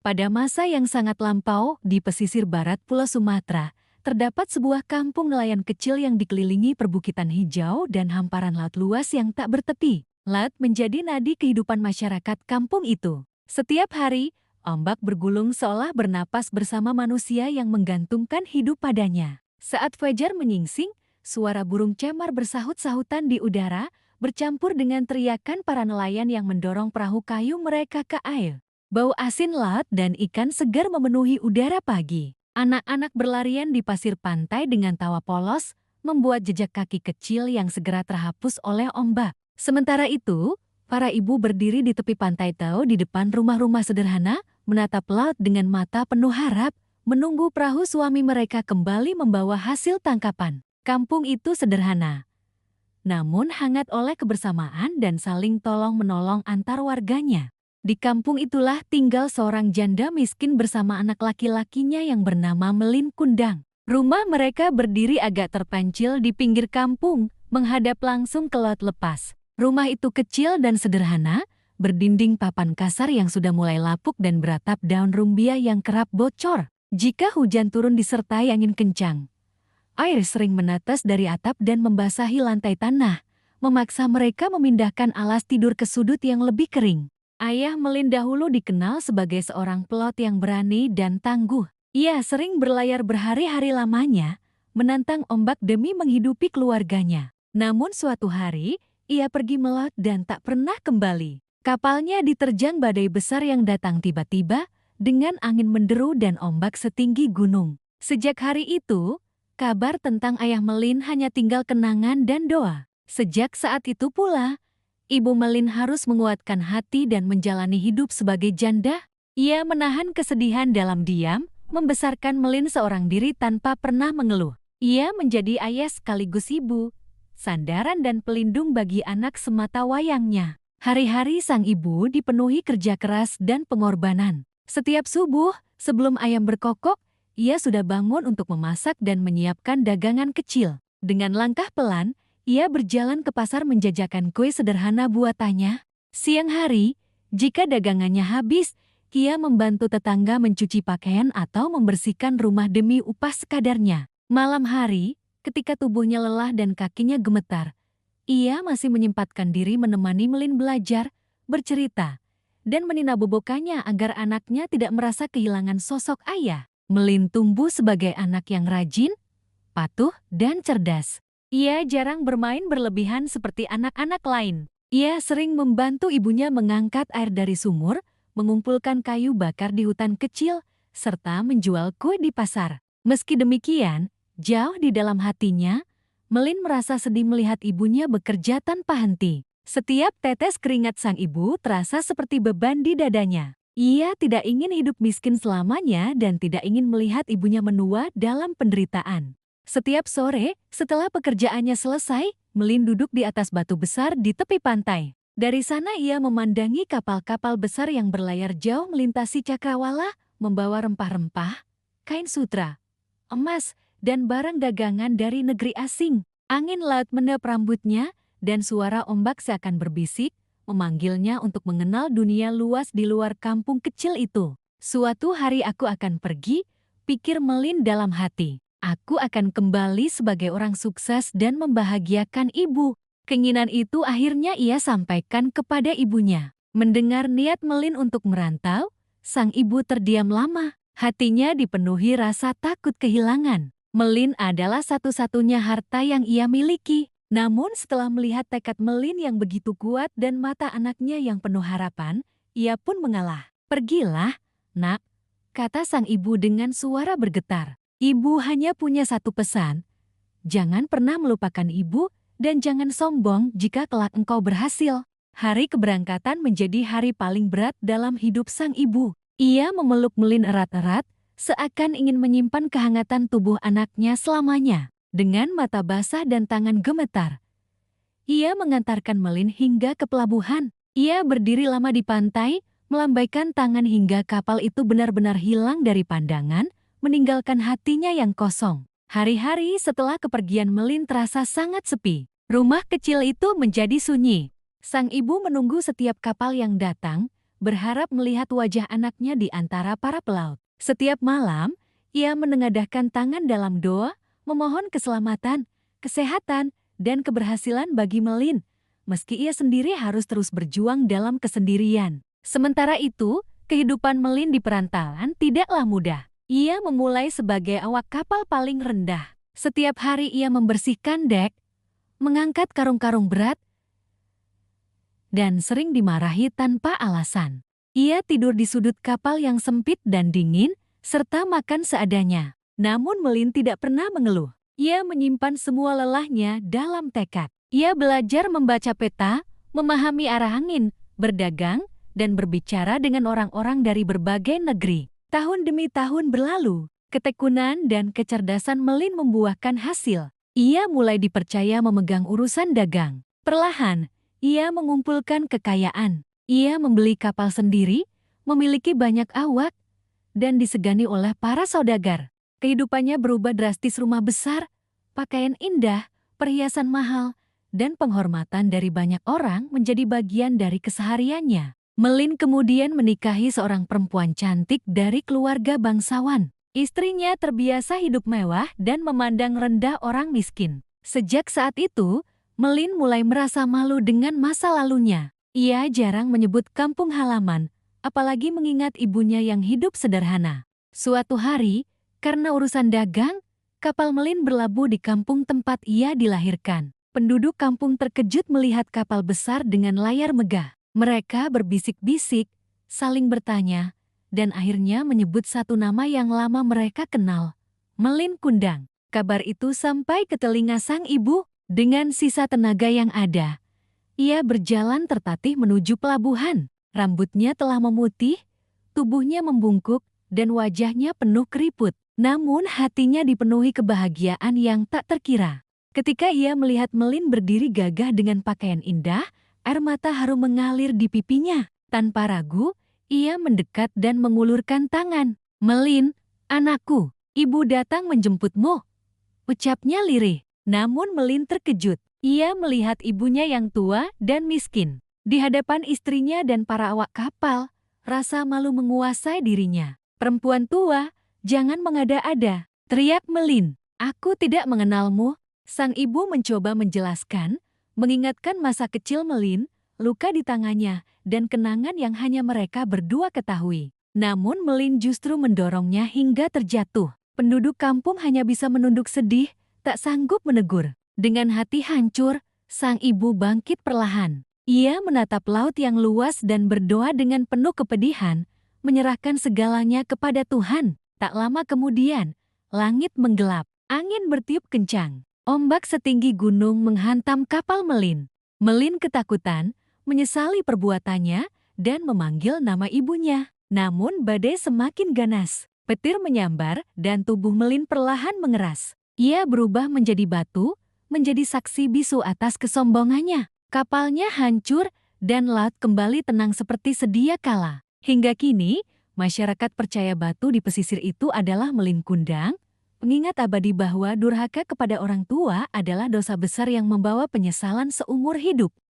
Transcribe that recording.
Pada masa yang sangat lampau, di pesisir barat Pulau Sumatera, terdapat sebuah kampung nelayan kecil yang dikelilingi perbukitan hijau dan hamparan laut luas yang tak bertepi. Laut menjadi nadi kehidupan masyarakat kampung itu. Setiap hari, ombak bergulung seolah bernapas bersama manusia yang menggantungkan hidup padanya. Saat fajar menyingsing, suara burung cemar bersahut-sahutan di udara, bercampur dengan teriakan para nelayan yang mendorong perahu kayu mereka ke air. Bau asin laut dan ikan segar memenuhi udara pagi. Anak-anak berlarian di pasir pantai dengan tawa polos, membuat jejak kaki kecil yang segera terhapus oleh ombak. Sementara itu, para ibu berdiri di tepi pantai Tau di depan rumah-rumah sederhana, menatap laut dengan mata penuh harap, menunggu perahu suami mereka kembali membawa hasil tangkapan. Kampung itu sederhana, namun hangat oleh kebersamaan dan saling tolong-menolong antar warganya. Di kampung itulah tinggal seorang janda miskin bersama anak laki-lakinya yang bernama Melin Kundang. Rumah mereka berdiri agak terpencil di pinggir kampung, menghadap langsung ke laut lepas. Rumah itu kecil dan sederhana, berdinding papan kasar yang sudah mulai lapuk dan beratap daun rumbia yang kerap bocor. Jika hujan turun disertai angin kencang, air sering menetes dari atap dan membasahi lantai tanah, memaksa mereka memindahkan alas tidur ke sudut yang lebih kering. Ayah Melin dahulu dikenal sebagai seorang pelot yang berani dan tangguh. Ia sering berlayar berhari-hari lamanya, menantang ombak demi menghidupi keluarganya. Namun suatu hari, ia pergi melaut dan tak pernah kembali. Kapalnya diterjang badai besar yang datang tiba-tiba, dengan angin menderu dan ombak setinggi gunung. Sejak hari itu, kabar tentang ayah Melin hanya tinggal kenangan dan doa. Sejak saat itu pula, Ibu Melin harus menguatkan hati dan menjalani hidup sebagai janda. Ia menahan kesedihan dalam diam, membesarkan Melin seorang diri tanpa pernah mengeluh. Ia menjadi ayah sekaligus ibu, sandaran dan pelindung bagi anak semata wayangnya. Hari-hari sang ibu dipenuhi kerja keras dan pengorbanan. Setiap subuh, sebelum ayam berkokok, ia sudah bangun untuk memasak dan menyiapkan dagangan kecil. Dengan langkah pelan, ia berjalan ke pasar menjajakan kue sederhana buatannya. Siang hari, jika dagangannya habis, ia membantu tetangga mencuci pakaian atau membersihkan rumah demi upah sekadarnya. Malam hari, ketika tubuhnya lelah dan kakinya gemetar, ia masih menyempatkan diri menemani Melin belajar, bercerita, dan meninabobokannya agar anaknya tidak merasa kehilangan sosok ayah. Melin tumbuh sebagai anak yang rajin, patuh, dan cerdas. Ia jarang bermain berlebihan seperti anak-anak lain. Ia sering membantu ibunya mengangkat air dari sumur, mengumpulkan kayu bakar di hutan kecil, serta menjual kue di pasar. Meski demikian, jauh di dalam hatinya, Melin merasa sedih melihat ibunya bekerja tanpa henti. Setiap tetes keringat sang ibu terasa seperti beban di dadanya. Ia tidak ingin hidup miskin selamanya dan tidak ingin melihat ibunya menua dalam penderitaan. Setiap sore, setelah pekerjaannya selesai, Melin duduk di atas batu besar di tepi pantai. Dari sana ia memandangi kapal-kapal besar yang berlayar jauh melintasi cakrawala, membawa rempah-rempah, kain sutra, emas, dan barang dagangan dari negeri asing. Angin laut meniup rambutnya, dan suara ombak seakan berbisik, memanggilnya untuk mengenal dunia luas di luar kampung kecil itu. Suatu hari aku akan pergi, pikir Melin dalam hati. Aku akan kembali sebagai orang sukses dan membahagiakan ibu. Keinginan itu akhirnya ia sampaikan kepada ibunya. Mendengar niat Melin untuk merantau, sang ibu terdiam lama. Hatinya dipenuhi rasa takut kehilangan. Melin adalah satu-satunya harta yang ia miliki. Namun setelah melihat tekad Melin yang begitu kuat dan mata anaknya yang penuh harapan, ia pun mengalah. "Pergilah, nak," kata sang ibu dengan suara bergetar. "Ibu hanya punya satu pesan. Jangan pernah melupakan ibu dan jangan sombong jika kelak engkau berhasil." Hari keberangkatan menjadi hari paling berat dalam hidup sang ibu. Ia memeluk Melin erat-erat, seakan ingin menyimpan kehangatan tubuh anaknya selamanya. Dengan mata basah dan tangan gemetar, ia mengantarkan Melin hingga ke pelabuhan. Ia berdiri lama di pantai, melambaikan tangan hingga kapal itu benar-benar hilang dari pandangan, meninggalkan hatinya yang kosong. Hari-hari setelah kepergian Melin terasa sangat sepi. Rumah kecil itu menjadi sunyi. Sang ibu menunggu setiap kapal yang datang, berharap melihat wajah anaknya di antara para pelaut. Setiap malam, ia menengadahkan tangan dalam doa, memohon keselamatan, kesehatan, dan keberhasilan bagi Melin, meski ia sendiri harus terus berjuang dalam kesendirian. Sementara itu, kehidupan Melin di perantauan tidaklah mudah. Ia memulai sebagai awak kapal paling rendah. Setiap hari ia membersihkan dek, mengangkat karung-karung berat, dan sering dimarahi tanpa alasan. Ia tidur di sudut kapal yang sempit dan dingin, serta makan seadanya. Namun Melin tidak pernah mengeluh. Ia menyimpan semua lelahnya dalam tekad. Ia belajar membaca peta, memahami arah angin, berdagang, dan berbicara dengan orang-orang dari berbagai negeri. Tahun demi tahun berlalu. Ketekunan dan kecerdasan Melin membuahkan hasil. Ia mulai dipercaya memegang urusan dagang. Perlahan, ia mengumpulkan kekayaan. Ia membeli kapal sendiri, memiliki banyak awak, dan disegani oleh para saudagar. Kehidupannya berubah drastis. Rumah besar, pakaian indah, perhiasan mahal, dan penghormatan dari banyak orang menjadi bagian dari kesehariannya. Melin kemudian menikahi seorang perempuan cantik dari keluarga bangsawan. Istrinya terbiasa hidup mewah dan memandang rendah orang miskin. Sejak saat itu, Melin mulai merasa malu dengan masa lalunya. Ia jarang menyebut kampung halaman, apalagi mengingat ibunya yang hidup sederhana. Suatu hari, karena urusan dagang, kapal Melin berlabuh di kampung tempat ia dilahirkan. Penduduk kampung terkejut melihat kapal besar dengan layar megah. Mereka berbisik-bisik, saling bertanya, dan akhirnya menyebut satu nama yang lama mereka kenal, Melin Kundang. Kabar itu sampai ke telinga sang ibu. Dengan sisa tenaga yang ada, ia berjalan tertatih menuju pelabuhan. Rambutnya telah memutih, tubuhnya membungkuk, dan wajahnya penuh keriput. Namun hatinya dipenuhi kebahagiaan yang tak terkira. Ketika ia melihat Melin berdiri gagah dengan pakaian indah, air mata harum mengalir di pipinya. Tanpa ragu, ia mendekat dan mengulurkan tangan. "Melin, anakku, ibu datang menjemputmu," ucapnya lirih. Namun Melin terkejut. Ia melihat ibunya yang tua dan miskin. Di hadapan istrinya dan para awak kapal, rasa malu menguasai dirinya. "Perempuan tua, jangan mengada-ada," teriak Melin. "Aku tidak mengenalmu." Sang ibu mencoba menjelaskan, mengingatkan masa kecil Melin, luka di tangannya, dan kenangan yang hanya mereka berdua ketahui. Namun Melin justru mendorongnya hingga terjatuh. Penduduk kampung hanya bisa menunduk sedih, tak sanggup menegur. Dengan hati hancur, sang ibu bangkit perlahan. Ia menatap laut yang luas dan berdoa dengan penuh kepedihan, menyerahkan segalanya kepada Tuhan. Tak lama kemudian, langit menggelap, angin bertiup kencang. Ombak setinggi gunung menghantam kapal Melin. Melin ketakutan, menyesali perbuatannya, dan memanggil nama ibunya. Namun badai semakin ganas. Petir menyambar dan tubuh Melin perlahan mengeras. Ia berubah menjadi batu, menjadi saksi bisu atas kesombongannya. Kapalnya hancur dan laut kembali tenang seperti sedia kala. Hingga kini, masyarakat percaya batu di pesisir itu adalah Melin Kundang, pengingat abadi bahwa durhaka kepada orang tua adalah dosa besar yang membawa penyesalan seumur hidup.